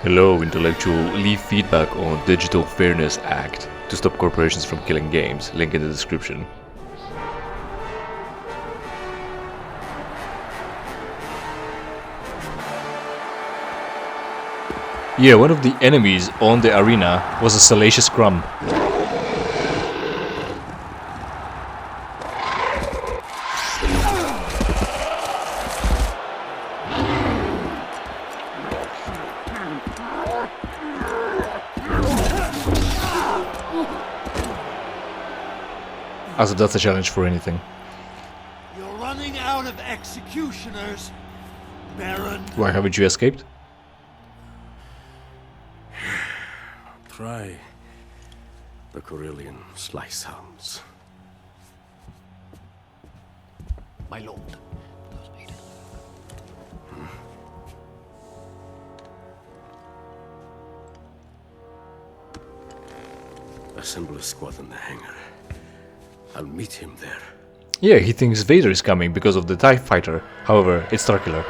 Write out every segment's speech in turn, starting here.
Hello, intellectual. Leave feedback on Digital Fairness Act to stop corporations from killing games. Link in the description. Yeah, one of the enemies on the arena was a salacious crumb. As if that's a challenge for anything. You're running out of executioners, Baron. Why haven't you escaped? Try the Corellian slice hounds. My lord. Assemble a squad in the hangar. I'll meet him there. Yeah, he thinks Vader is coming because of the TIE fighter. However, it's Starkiller.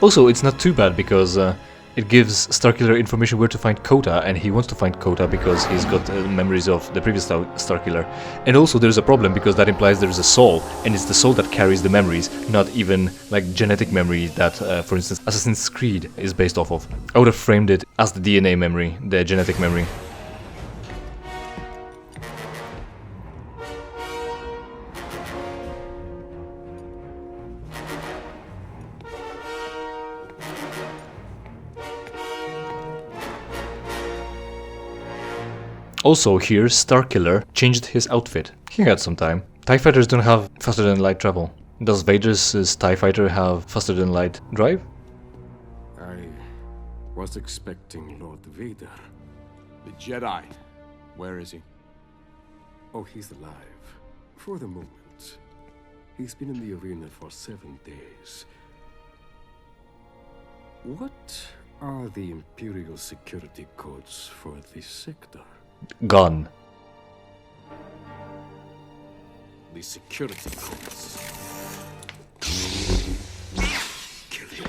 Also, it's not too bad because it gives Starkiller information where to find Kota, and he wants to find Kota because he's got memories of the previous Starkiller. And also there's a problem because that implies there's a soul, and it's the soul that carries the memories, not even like genetic memory that, for instance, Assassin's Creed is based off of. I would have framed it as the DNA memory, the genetic memory. Also here, Starkiller changed his outfit. He had some time. TIE fighters don't have faster than light travel. Does Vader's TIE fighter have faster than light drive? I was expecting Lord Vader. The Jedi. Where is he? Oh, he's alive. For the moment. He's been in the arena for 7 days. What are the Imperial security codes for this sector? Gone. The security codes. Kill him.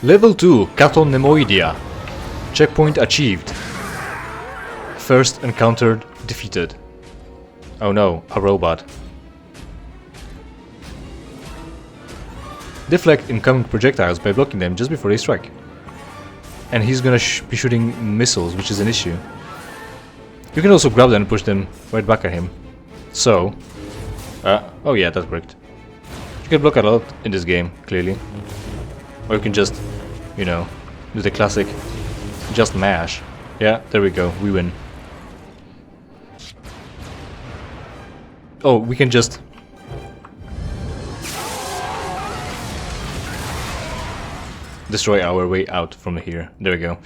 Level 2, Caton Nemoidia. Checkpoint achieved. First encountered defeated. Oh no, a robot. Deflect incoming projectiles by blocking them just before they strike. And he's gonna be shooting missiles, which is an issue. You can also grab them and push them right back at him. So... oh yeah, that's correct. You can block a lot in this game, clearly. Or you can just, you know, do the classic just mash. Yeah, there we go, we win. Oh, we can just... destroy our way out from here. There we go.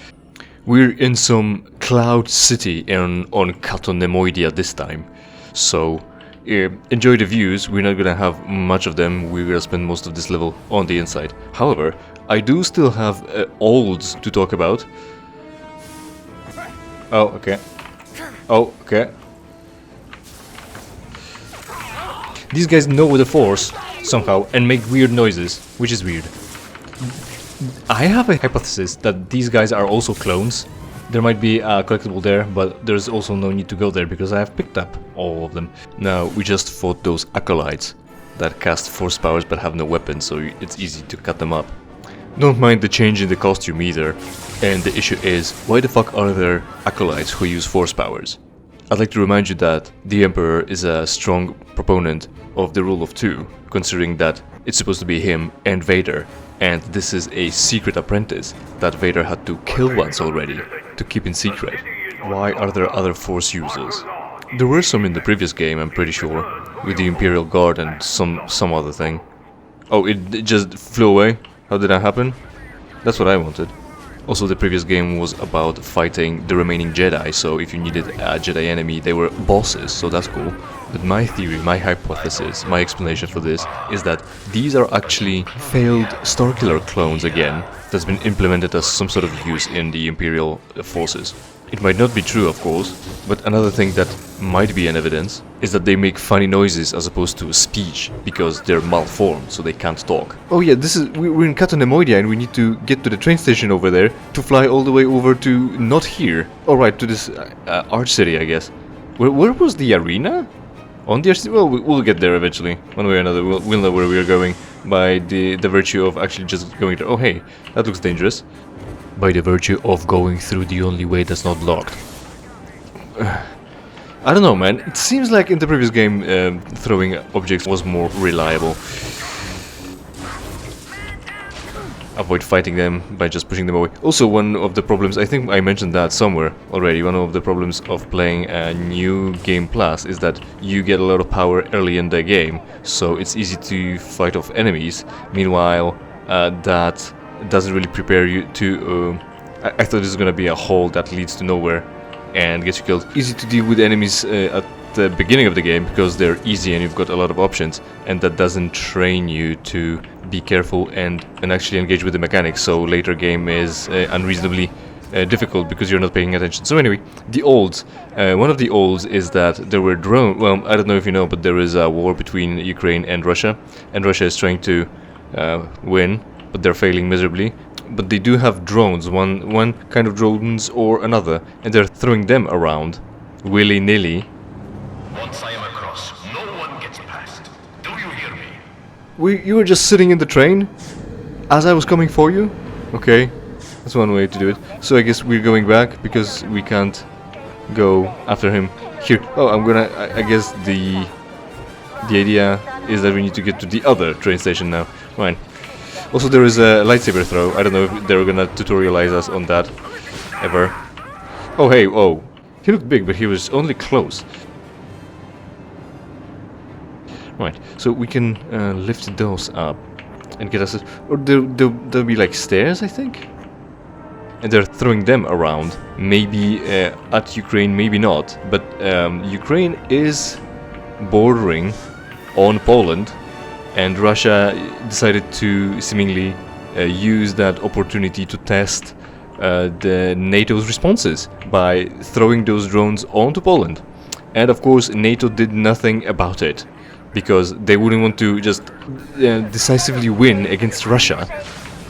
We're in some Cloud City on Caton Nemoidia this time. So, enjoy the views. We're not gonna have much of them. We're gonna spend most of this level on the inside. However, I do still have olds to talk about. Oh, okay. Oh, okay. These guys know the Force, somehow, and make weird noises, which is weird. I have a hypothesis that these guys are also clones. There might be a collectible there, but there's also no need to go there because I have picked up all of them. Now, we just fought those acolytes that cast Force powers but have no weapons, so it's easy to cut them up. Don't mind the change in the costume either. And the issue is, why the fuck are there acolytes who use Force powers? I'd like to remind you that the Emperor is a strong proponent of the rule of two, considering that it's supposed to be him and Vader, and this is a secret apprentice that Vader had to kill once already to keep in secret. Why are there other Force users? There were some in the previous game, I'm pretty sure, with the Imperial Guard and some other thing. Oh, it just flew away? How did that happen? That's what I wanted. Also, the previous game was about fighting the remaining Jedi, so if you needed a Jedi enemy, they were bosses, so that's cool. But my theory, my hypothesis, my explanation for this is that these are actually failed Starkiller clones again that's been implemented as some sort of use in the Imperial forces. It might not be true, of course, but another thing that might be an evidence is that they make funny noises as opposed to speech because they're malformed, so they can't talk. Oh yeah, we're in Katanemoidia and we need to get to the train station over there to fly all the way over to not here. Alright, to this Arch City, I guess. Where was the arena? On the Arch City? Well, we'll get there eventually, one way or another. We'll know where we are going by the virtue of actually just going there. Oh hey, that looks dangerous. By the virtue of going through the only way that's not locked. I don't know, man. It seems like in the previous game, throwing objects was more reliable. Avoid fighting them by just pushing them away. Also, one of the problems, I think I mentioned that somewhere already, one of the problems of playing a new game plus is that you get a lot of power early in the game, so it's easy to fight off enemies. Meanwhile, that doesn't really prepare you to... I thought this was gonna be a hole that leads to nowhere and gets you killed. Easy to deal with enemies at the beginning of the game because they're easy and you've got a lot of options, and that doesn't train you to be careful and actually engage with the mechanics, so later game is unreasonably difficult because you're not paying attention. So anyway, the olds. One of the olds is that there were drones. Well, I don't know if you know, but there is a war between Ukraine and Russia is trying to win, but they're failing miserably. But they do have drones, one kind of drones or another, and they're throwing them around willy-nilly. Once I am across, no one gets past. Do you hear me? You were just sitting in the train as I was coming for you? Okay, that's one way to do it. So I guess we're going back because we can't go after him here. Oh, I guess the idea is that we need to get to the other train station now. Fine. Also, there is a lightsaber throw. I don't know if they're gonna tutorialize us on that ever. Oh, hey, oh. He looked big, but he was only close. Right, so we can lift those up and get us... Or there'll be like stairs, I think? And they're throwing them around. Maybe at Ukraine, maybe not. But Ukraine is bordering on Poland. And Russia decided to seemingly use that opportunity to test the NATO's responses by throwing those drones onto Poland. And of course, NATO did nothing about it, because they wouldn't want to just decisively win against Russia.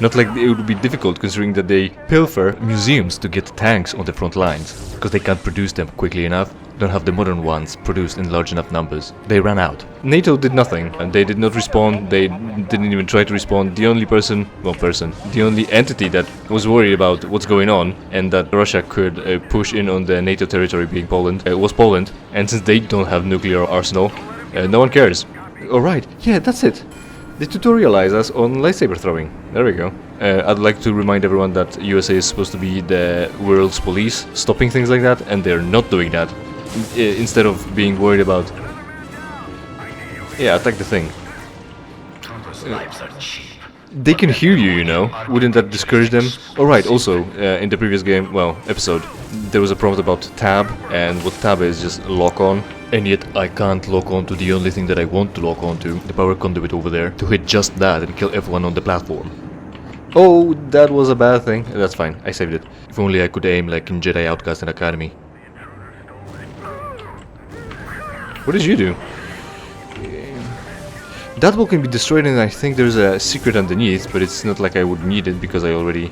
Not like it would be difficult, considering that they pilfer museums to get tanks on the front lines, because they can't produce them quickly enough, don't have the modern ones produced in large enough numbers. They ran out. NATO did nothing, and they did not respond, they didn't even try to respond. The only the only entity that was worried about what's going on, and that Russia could push in on the NATO territory being Poland, was Poland. And since they don't have nuclear arsenal, no one cares. Alright, yeah, that's it. They tutorialize us on lightsaber throwing. There we go. I'd like to remind everyone that USA is supposed to be the world's police, stopping things like that, and they're not doing that. Instead of being worried about... Yeah, attack the thing. Lives are cheap. They can hear you, you know. Wouldn't that discourage them? Alright, also, in the previous game, well, episode, there was a prompt about tab, and what tab is just lock on. And yet I can't lock on to the only thing that I want to lock on to, the power conduit over there, to hit just that and kill everyone on the platform. Oh, that was a bad thing. That's fine, I saved it. If only I could aim like in Jedi Outcast and Academy. What did you do? That wall can be destroyed, and I think there's a secret underneath, but it's not like I would need it because I already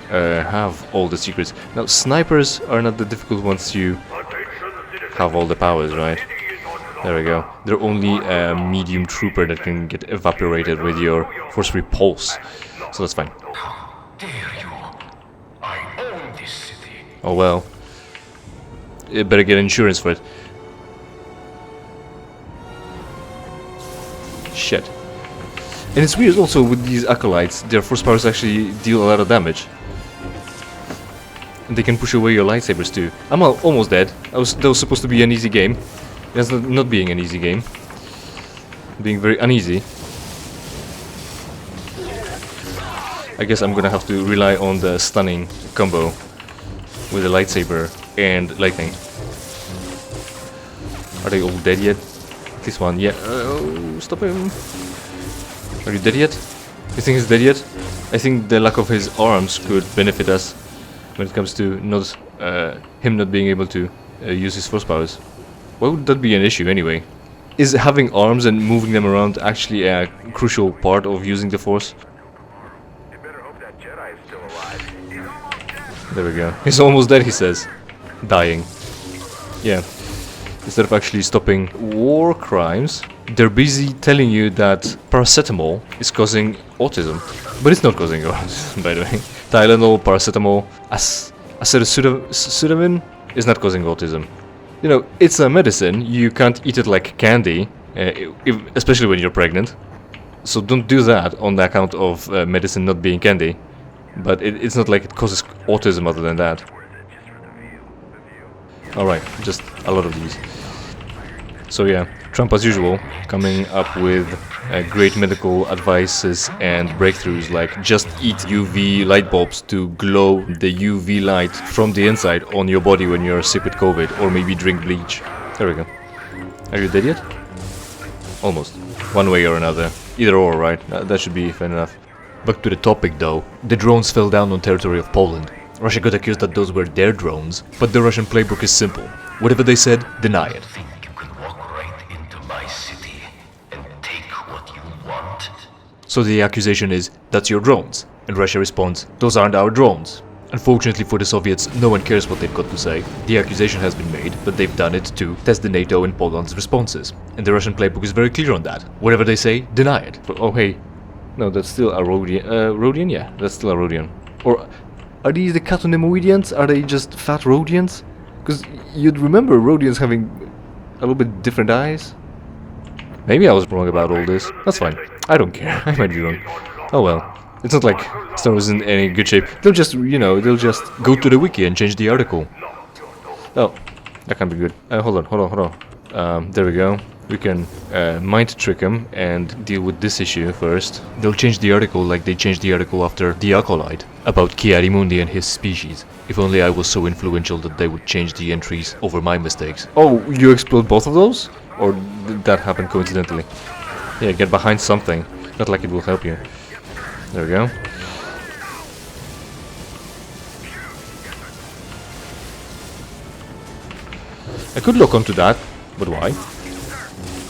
have all the secrets. Now, snipers are not the difficult ones to have all the powers, right? There we go. They're only a medium trooper that can get evaporated with your force repulse, so that's fine. Dare you? I own this city. Oh well. You better get insurance for it. Shit. And it's weird also with these acolytes, their force powers actually deal a lot of damage. And they can push away your lightsabers too. I'm almost dead. That was supposed to be an easy game. It's not being an easy game. Being very uneasy. I guess I'm gonna have to rely on the stunning combo with the lightsaber and lightning. Are they all dead yet? At least one, yeah. Oh, stop him. Are you dead yet? You think he's dead yet? I think the lack of his arms could benefit us when it comes to him not being able to use his force powers. Why would that be an issue anyway? Is having arms and moving them around actually a crucial part of using the force? You better hope that Jedi is still alive. He's almost dead. There we go. He's almost dead, he says. Dying. Yeah. Instead of actually stopping war crimes, they're busy telling you that paracetamol is causing autism. But it's not causing autism, by the way. Tylenol, paracetamol, acetaminophen is not causing autism. You know, it's a medicine. You can't eat it like candy, especially when you're pregnant. So don't do that on the account of medicine not being candy. But it's not like it causes autism other than that. Alright, just a lot of these. So yeah, Trump as usual, coming up with great medical advices and breakthroughs like just eat UV light bulbs to glow the UV light from the inside on your body when you're sick with COVID, or maybe drink bleach. There we go. Are you dead yet? Almost. One way or another. Either or, right? That should be fair enough. Back to the topic though. The drones fell down on territory of Poland. Russia got accused that those were their drones, but the Russian playbook is simple. Whatever they said, deny it. Think you can walk right into my city and take what you want? So the accusation is, that's your drones. And Russia responds, those aren't our drones. Unfortunately for the Soviets, no one cares what they've got to say. The accusation has been made, but they've done it to test the NATO and Poland's responses. And the Russian playbook is very clear on that. Whatever they say, deny it. But, oh hey, no, that's still a Rhodian. Rhodian? Yeah, that's still a Rhodian. Or are these the Catonemoidians? Are they just fat Rhodians? Because you'd remember Rhodians having a little bit different eyes. Maybe I was wrong about all this. That's fine. I don't care. I might be wrong. Oh well. It's not like Star Wars is in any good shape. They'll just, you know, they'll just go to the wiki and change the article. Oh, that can be good. Hold on. There we go. We can mind trick them and deal with this issue first. They'll change the article like they changed the article after The Acolyte about Kiarimundi and his species. If only I was so influential that they would change the entries over my mistakes. Oh, you explode both of those? Or did that happen coincidentally? Yeah, get behind something. Not like it will help you. There we go. I could lock onto that, but why?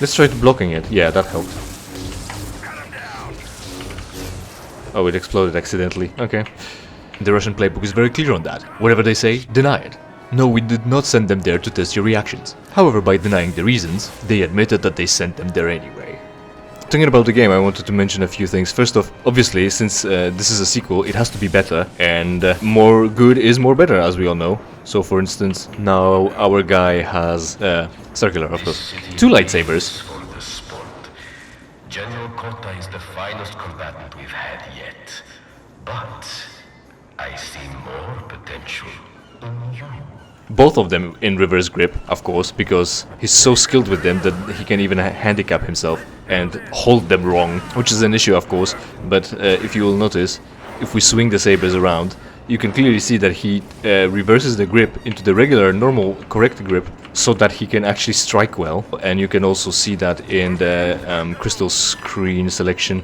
Let's try blocking it. Yeah, that helped. Oh, it exploded accidentally. Okay. The Russian playbook is very clear on that. Whatever they say, deny it. No, we did not send them there to test your reactions. However, by denying the reasons, they admitted that they sent them there anyway. Talking about the game, I wanted to mention a few things. First off, obviously, since this is a sequel, it has to be better, and more good is more better, as we all know. So, for instance, now our guy has circular, of course, 2 lightsabers. For the sport. General Kota is the finest combatant we've had yet. But I see more potential in you. Both of them in reverse grip, of course, because he's so skilled with them that he can even handicap himself and hold them wrong, which is an issue, of course. But if you will notice, if we swing the sabers around, you can clearly see that he reverses the grip into the regular, normal, correct grip, so that he can actually strike well. And you can also see that in the crystal screen selection.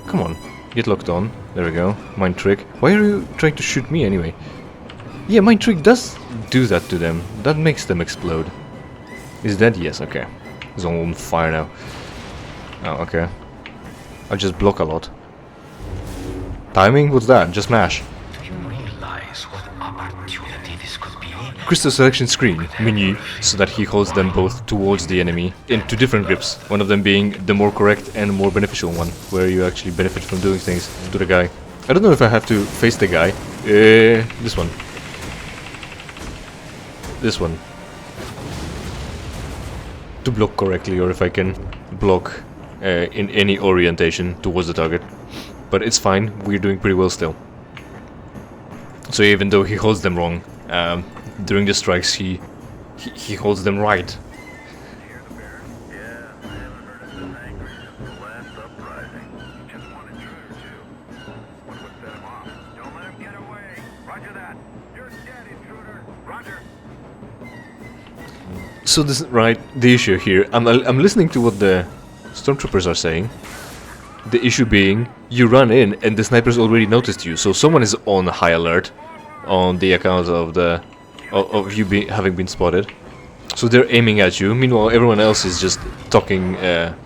Come on, get locked on. There we go. Mind trick. Why are you trying to shoot me anyway? Yeah, Mind Trick does do that to them. That makes them explode. Is that? Yes, okay. He's on fire now. Oh, okay. I'll just block a lot. Timing? What's that? Just mash. Do you realize what opportunity this could be? Crystal selection screen, menu, so that he holds them both towards the enemy in 2 different grips. One of them being the more correct and more beneficial one, where you actually benefit from doing things to the guy. I don't know if I have to face the guy. This one. This one to block correctly, or if I can block in any orientation towards the target. But it's fine, we're doing pretty well still. So even though he holds them wrong, during the strikes he holds them right. So this, right, the issue here, I'm listening to what the stormtroopers are saying. The issue being, you run in and the snipers already noticed you, so someone is on high alert on the account of you having been spotted. So they're aiming at you. Meanwhile, everyone else is just talking,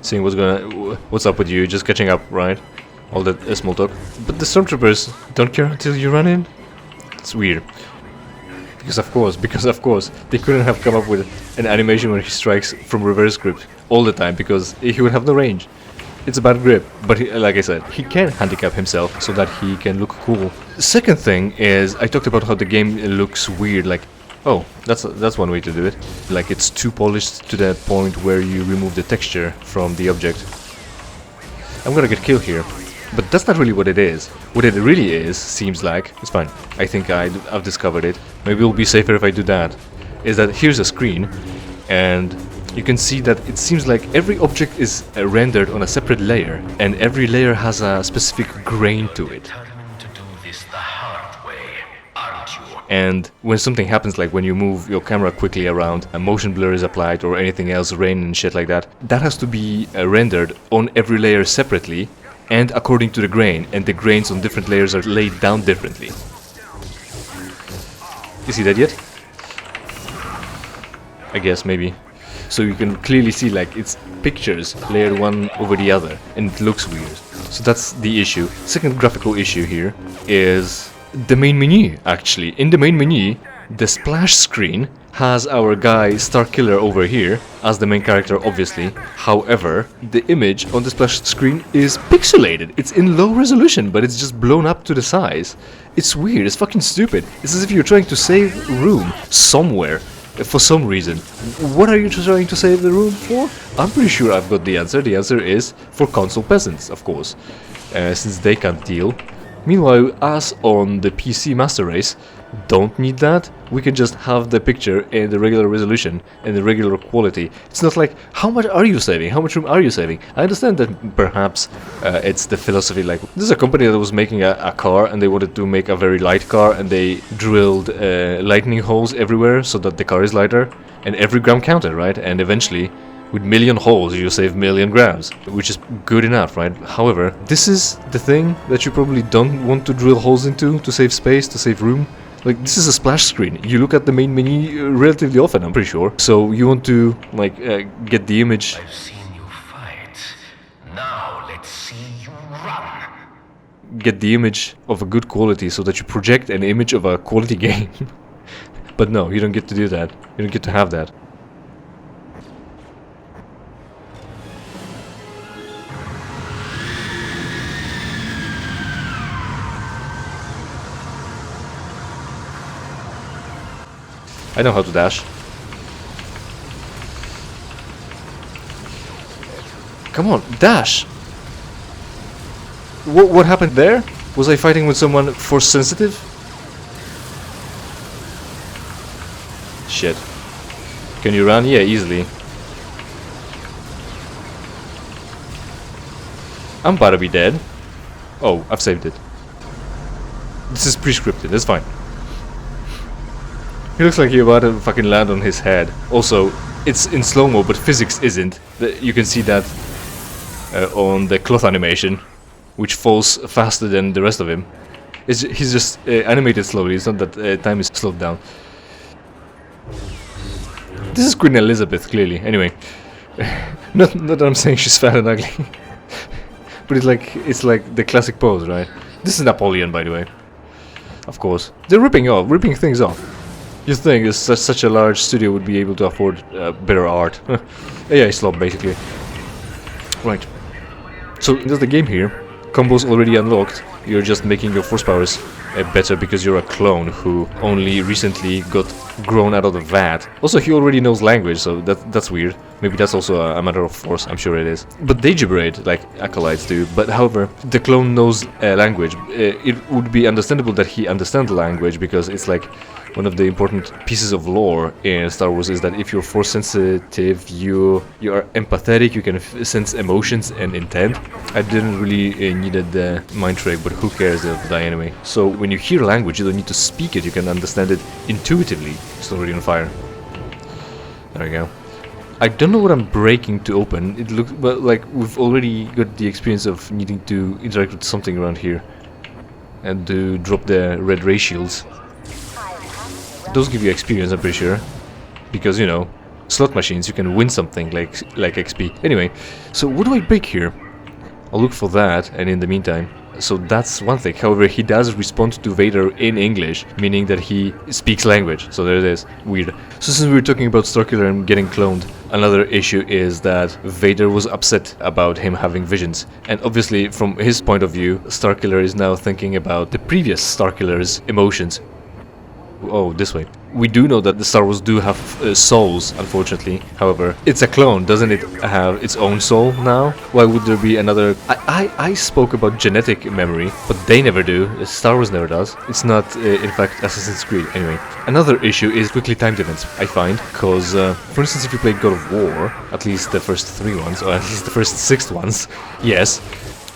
seeing what's up with you, just catching up, right? All that small talk. But the stormtroopers don't care until you run in. It's weird. Because of course, they couldn't have come up with an animation where he strikes from reverse grip all the time, because he would have no range. It's a bad grip, but like I said, he can handicap himself so that he can look cool. The second thing is, I talked about how the game looks weird, like, oh, that's one way to do it. Like, it's too polished to that point where you remove the texture from the object. I'm gonna get killed here, but that's not really what it is. What it really is, seems like, it's fine. I think I've discovered it. Maybe it'll be safer if I do that. Is that here's a screen, and you can see that it seems like every object is rendered on a separate layer, and every layer has a specific grain to it. Determined to do this the hard way, aren't you? And when something happens, like when you move your camera quickly around, a motion blur is applied or anything else, rain and shit like that, that has to be rendered on every layer separately and according to the grain, and the grains on different layers are laid down differently. You see that yet? I guess, maybe. So you can clearly see, like, it's pictures layered one over the other, and it looks weird. So that's the issue. Second graphical issue here is the main menu, actually. In the main menu, the splash screen has our guy Starkiller over here as the main character, obviously. However, the image on the splash screen is pixelated. It's in low resolution, but it's just blown up to the size. It's weird, it's fucking stupid. It's as if you're trying to save room somewhere for some reason. What are you trying to save the room for? I'm pretty sure I've got the answer. The answer is for console peasants, of course, since they can't deal. Meanwhile, us on the PC Master Race don't need that. We can just have the picture in the regular resolution and the regular quality. It's not like, how much are you saving? How much room are you saving? I understand that perhaps it's the philosophy, like, this is a company that was making a car and they wanted to make a very light car, and they drilled lightning holes everywhere so that the car is lighter, and every gram counted, right? And eventually, with million holes, you save million grams, which is good enough, right? However, this is the thing that you probably don't want to drill holes into to save space, to save room. Like, this is a splash screen. You look at the main menu relatively often, I'm pretty sure. So you want to, like, get the image. I've seen you fight. Now let's see you run. Get the image of a good quality so that you project an image of a quality game. But no, you don't get to do that. You don't get to have that. I know how to dash. Come on, dash! What happened there? Was I fighting with someone force sensitive? Shit. Can you run? Yeah, easily. I'm about to be dead. Oh, I've saved it. This is pre-scripted, that's fine. He looks like he's about to fucking land on his head. Also, it's in slow-mo, but physics isn't. You can see that on the cloth animation, which falls faster than the rest of him. He's just animated slowly, it's not that time is slowed down. This is Queen Elizabeth, clearly. Anyway, not that I'm saying she's fat and ugly, but it's like the classic pose, right? This is Napoleon, by the way. Of course, they're ripping things off. You think is such a large studio would be able to afford better art? AI slop, basically. Right. So there's the game here. Combos already unlocked. You're just making your force powers better because you're a clone who only recently got grown out of the vat. Also, he already knows language, so that's weird. Maybe that's also a matter of force, I'm sure it is. But they gibberate, like acolytes do. But however, the clone knows language. It would be understandable that he understands the language, because it's like one of the important pieces of lore in Star Wars is that if you're force sensitive, you are empathetic, you can sense emotions and intent. I didn't really needed the mind trick, but who cares, they'll die anyway. So when you hear language, you don't need to speak it, you can understand it intuitively. It's already on fire. There we go. I don't know what I'm breaking to open. It looks well, like we've already got the experience of needing to interact with something around here. And to drop the red ray shields. Those give you experience, I'm pretty sure. Because, you know, slot machines, you can win something like XP. Anyway, so what do I break here? I'll look for that, and in the meantime... So that's one thing. However, he does respond to Vader in English, meaning that he speaks language. So there it is. Weird. So since we were talking about Starkiller and getting cloned, another issue is that Vader was upset about him having visions. And obviously, from his point of view, Starkiller is now thinking about the previous Starkiller's emotions. Oh, this way. We do know that the Star Wars do have souls, unfortunately. However, it's a clone. Doesn't it have its own soul now? Why would there be another... I spoke about genetic memory, but they never do. Star Wars never does. It's not, in fact, Assassin's Creed. Anyway, another issue is quickly timed events, I find. Because, for instance, if you play God of War, at least the first 3 ones, or at least the first 6 ones, yes...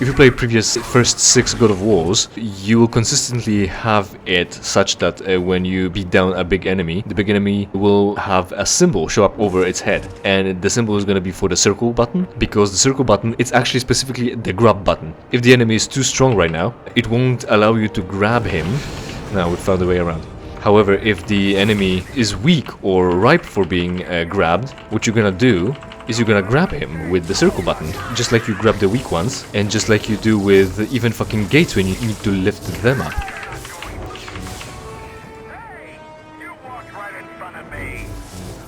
If you play previous first 6 God of Wars, you will consistently have it such that when you beat down a big enemy, the big enemy will have a symbol show up over its head. And the symbol is going to be for the circle button, because the circle button, it's actually specifically the grab button. If the enemy is too strong right now, it won't allow you to grab him. Now we found a way around. However, if the enemy is weak or ripe for being grabbed, what you're gonna do is you're gonna grab him with the circle button, just like you grab the weak ones, and just like you do with even fucking gates when you need to lift them up.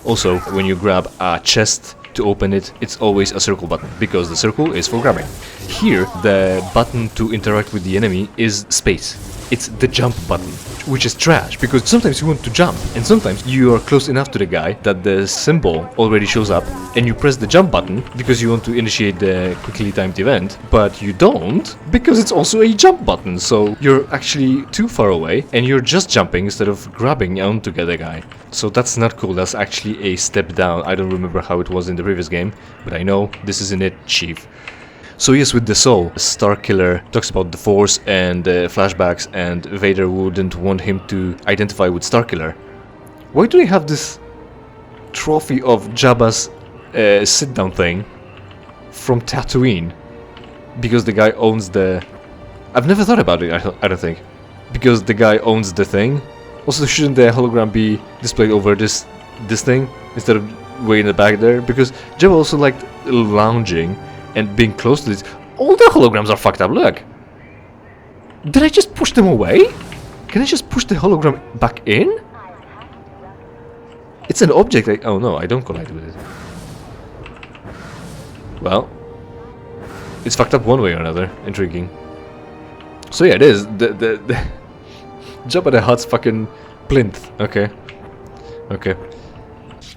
Also, when you grab a chest to open it, it's always a circle button, because the circle is for grabbing. Here, the button to interact with the enemy is space. It's the jump button, which is trash, because sometimes you want to jump, and sometimes you are close enough to the guy that the symbol already shows up, and you press the jump button because you want to initiate the quickly timed event, but you don't, because it's also a jump button, so you're actually too far away, and you're just jumping instead of grabbing onto the guy. So that's not cool, that's actually a step down. I don't remember how it was in the previous game, but I know this isn't it, Chief. So yes, with the soul, Starkiller talks about the Force and flashbacks, and Vader wouldn't want him to identify with Starkiller. Why do they have this trophy of Jabba's sit-down thing from Tatooine? Because the guy owns the... I've never thought about it, I don't think. Because the guy owns the thing? Also, shouldn't the hologram be displayed over this thing instead of way in the back there? Because Jabba also liked lounging and being close to this. All the holograms are fucked up, look! Did I just push them away? Can I just push the hologram back in? It's an object, oh no, I don't collide with it. Well, it's fucked up one way or another. Intriguing. So yeah, it is. The Jabba the Hutt's fucking plinth. Okay. Okay.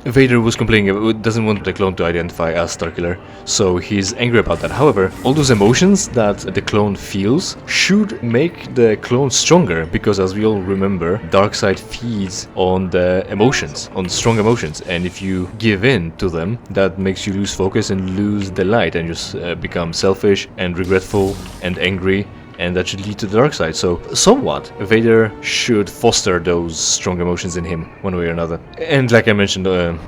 Vader was complaining, doesn't want the clone to identify as Starkiller, so he's angry about that. However, all those emotions that the clone feels should make the clone stronger, because as we all remember, Darkseid feeds on the emotions, on strong emotions, and if you give in to them, that makes you lose focus and lose the light, and just become selfish and regretful and angry. And that should lead to the dark side. So, somewhat, Vader should foster those strong emotions in him, one way or another. And like I mentioned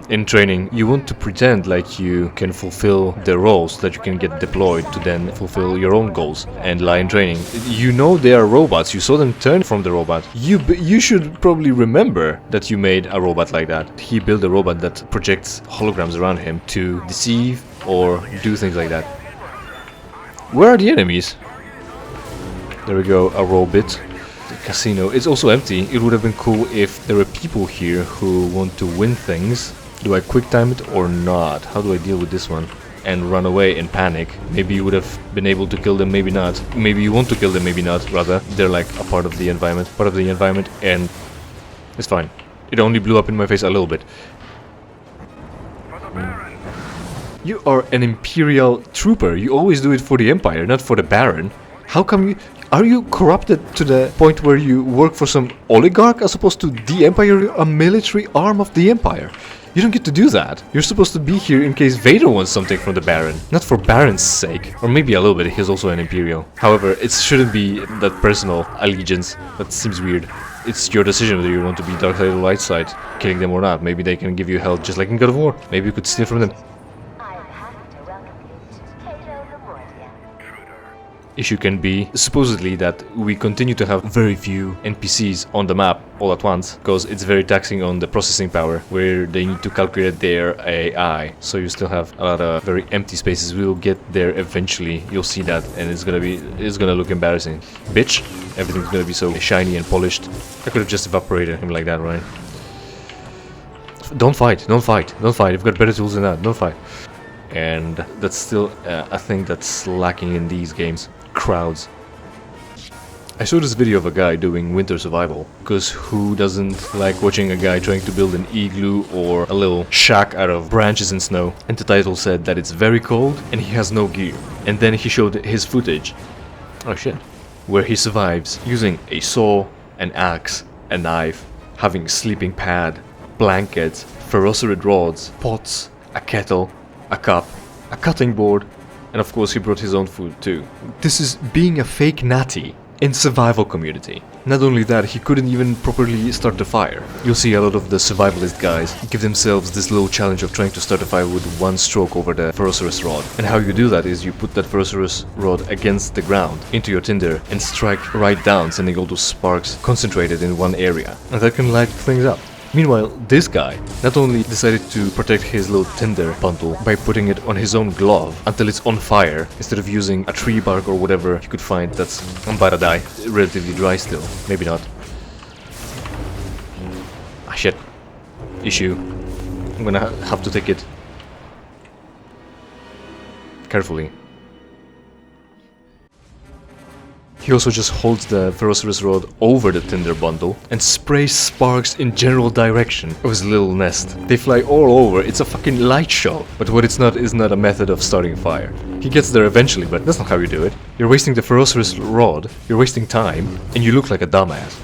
in training, you want to pretend like you can fulfill the roles, that you can get deployed to then fulfill your own goals. And lie in training. You know they are robots, you saw them turn from the robot. You should probably remember that you made a robot like that. He built a robot that projects holograms around him to deceive or do things like that. Where are the enemies? There we go, a roll bit. The casino is also empty. It would have been cool if there were people here who want to win things. Do I quick time it or not? How do I deal with this one? And run away in panic. Maybe you would have been able to kill them, maybe not. Maybe you want to kill them, maybe not, rather. They're like a part of the environment, and it's fine. It only blew up in my face a little bit. You are an Imperial trooper. You always do it for the Empire, not for the Baron. How come you... Are you corrupted to the point where you work for some oligarch as opposed to the Empire, a military arm of the Empire? You don't get to do that. You're supposed to be here in case Vader wants something from the Baron. Not for Baron's sake. Or maybe a little bit, he's also an Imperial. However, it shouldn't be that personal allegiance. That seems weird. it's your decision whether you want to be dark side or light side, killing them or not. Maybe they can give you health just like in God of War. Maybe you could steal from them. Issue can be supposedly that we continue to have very few NPCs on the map all at once, because it's very taxing on the processing power, where they need to calculate their AI. So you still have a lot of very empty spaces. We'll get there eventually. You'll see that, and it's gonna look embarrassing. Bitch, everything's gonna be so shiny and polished. I could have just evaporated him like that, right? Don't fight, don't fight, don't fight. You've got better tools than that. Don't fight. And that's still a thing that's lacking in these games. Crowds. I saw this video of a guy doing winter survival, because who doesn't like watching a guy trying to build an igloo or a little shack out of branches and snow? And the title said that it's very cold and he has no gear. And then he showed his footage, oh shit, where he survives using a saw, an axe, a knife, having a sleeping pad, blankets, ferrocerate rods, pots, a kettle, a cup, a cutting board, and of course he brought his own food too. This is being a fake natty in survival community. Not only that, he couldn't even properly start the fire. You'll see a lot of the survivalist guys give themselves this little challenge of trying to start a fire with one stroke over the ferrocerous rod. And how you do that is you put that ferrocerous rod against the ground, into your tinder, and strike right down, sending all those sparks concentrated in one area. And that can light things up. Meanwhile, this guy not only decided to protect his little tinder bundle by putting it on his own glove until it's on fire, instead of using a tree bark or whatever you could find that's die, relatively dry still. Maybe not. Ah shit. Issue. I'm gonna have to take it carefully. He also just holds the ferrocerous rod over the tinder bundle and sprays sparks in general direction of his little nest. They fly all over. It's a fucking light show. But what it's not is not a method of starting a fire. He gets there eventually, but that's not how you do it. You're wasting the ferrocerous rod, you're wasting time, and you look like a dumbass.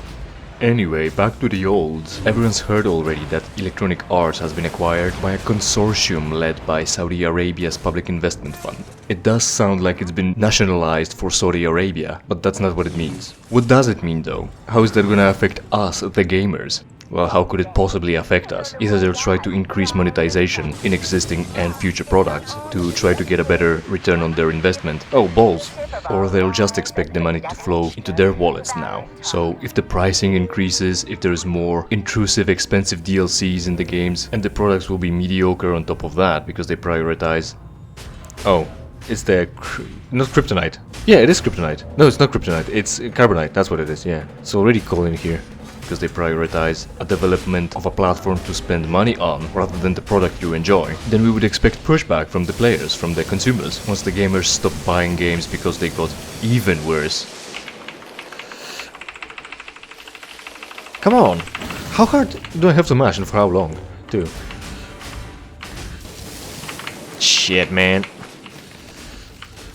Anyway, back to the olds. Everyone's heard already that Electronic Arts has been acquired by a consortium led by Saudi Arabia's Public Investment Fund. It does sound like it's been nationalized for Saudi Arabia, but that's not what it means. What does it mean though? How is that gonna affect us, the gamers? Well, how could it possibly affect us? Either they'll try to increase monetization in existing and future products to try to get a better return on their investment. Oh, balls! Or they'll just expect the money to flow into their wallets now. So if the pricing increases, if there's more intrusive, expensive DLCs in the games, and the products will be mediocre on top of that because they prioritize... Oh, it's the... not kryptonite. Yeah, it is kryptonite. No, it's not kryptonite. It's carbonite. That's what it is, yeah. It's already cold in here. Because they prioritize a development of a platform to spend money on rather than the product you enjoy, then we would expect pushback from the players, from the consumers, once the gamers stop buying games because they got even worse. Come on! How hard do I have to mash and for how long, too? Shit, man.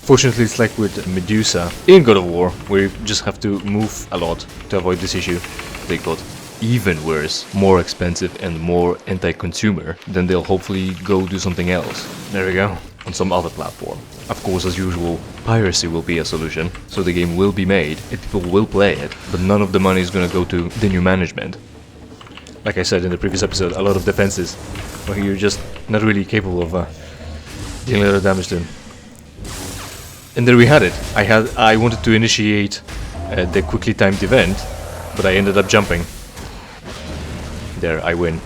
Fortunately, it's like with Medusa in God of War, where you just have to move a lot to avoid this issue. They got even worse, more expensive and more anti-consumer, then they'll hopefully go do something else. There we go, on some other platform. Of course, as usual, piracy will be a solution, so the game will be made, and people will play it, but none of the money is gonna go to the new management. Like I said in the previous episode, a lot of defenses, where you're just not really capable of dealing a lot of damage to them. And there we had it. I wanted to initiate the quickly timed event, but I ended up jumping. There, I win.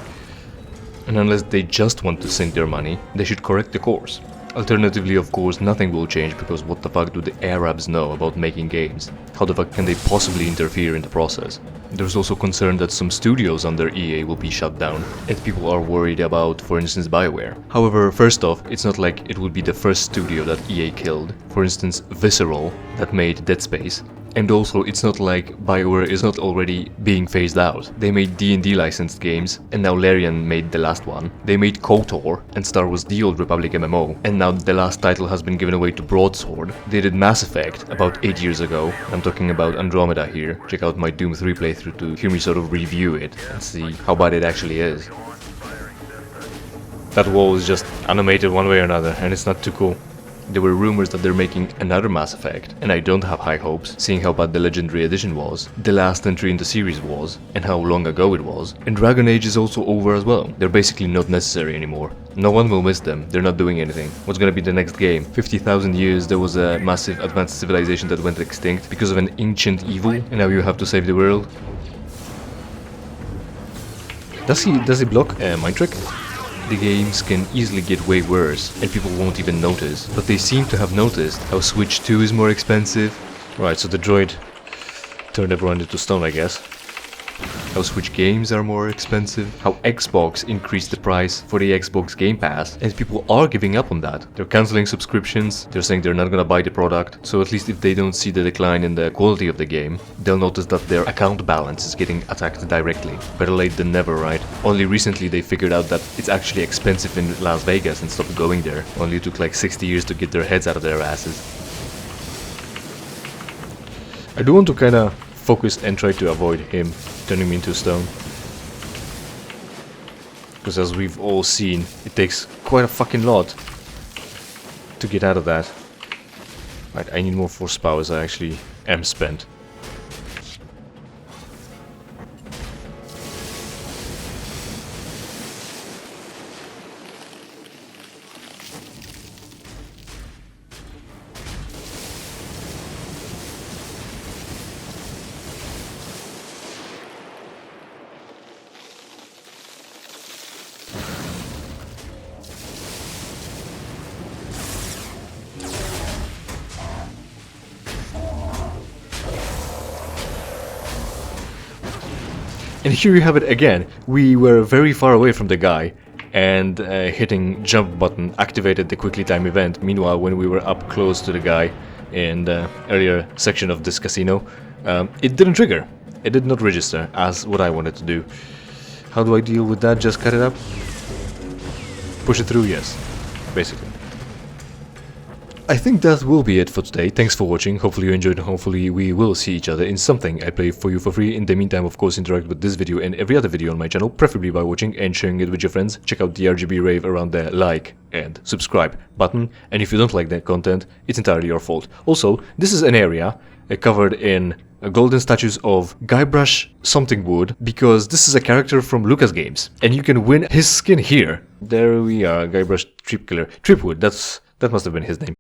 And unless they just want to sink their money, they should correct the course. Alternatively, of course, nothing will change, because what the fuck do the Arabs know about making games? How the fuck can they possibly interfere in the process? There's also concern that some studios under EA will be shut down, and people are worried about, for instance, BioWare. However, first off, it's not like it would be the first studio that EA killed. For instance, Visceral, that made Dead Space. And also, it's not like BioWare is not already being phased out. They made D&D licensed games, and now Larian made the last one. They made KOTOR and Star Wars The Old Republic MMO, and now the last title has been given away to Broadsword. They did Mass Effect about 8 years ago. I'm talking about Andromeda here. Check out my Doom 3 playthrough to hear me sort of review it and see how bad it actually is. That wall is just animated one way or another, and it's not too cool. There were rumors that they're making another Mass Effect, and I don't have high hopes, seeing how bad the Legendary Edition was, the last entry in the series was, and how long ago it was. And Dragon Age is also over as well. They're basically not necessary anymore. No one will miss them, they're not doing anything. What's gonna be the next game? 50,000 years there was a massive advanced civilization that went extinct because of an ancient evil, and now you have to save the world. Does he block a mind trick? The games can easily get way worse, and people won't even notice. But they seem to have noticed how Switch 2 is more expensive. Right, so the droid turned everyone into stone, I guess. How Switch games are more expensive. How Xbox increased the price for the Xbox Game Pass. And people are giving up on that. They're cancelling subscriptions. They're saying they're not gonna buy the product. So at least if they don't see the decline in the quality of the game, they'll notice that their account balance is getting attacked directly. Better late than never, right? Only recently they figured out that it's actually expensive in Las Vegas and stopped going there. Only took like 60 years to get their heads out of their asses. I do want to kinda focus and try to avoid him turning me into stone. Because as we've all seen, it takes quite a fucking lot to get out of that. Right, I need more force powers. I actually am spent. And here you have it again. We were very far away from the guy, and hitting jump button activated the quickly time event. Meanwhile, when we were up close to the guy in the earlier section of this casino, it didn't trigger. It did not register as what I wanted to do. How do I deal with that? Just cut it up? Push it through? Yes, basically. I think that will be it for today. Thanks for watching. Hopefully you enjoyed, and hopefully we will see each other in something I play for you for free. In the meantime, of course, interact with this video and every other video on my channel, preferably by watching and sharing it with your friends. Check out the RGB rave around the like and subscribe button, and if you don't like that content, it's entirely your fault. Also, this is an area covered in golden statues of Guybrush something wood, because this is a character from Lucas Games, and you can win his skin here. There we are, Guybrush Tripkiller. Tripwood, that must have been his name.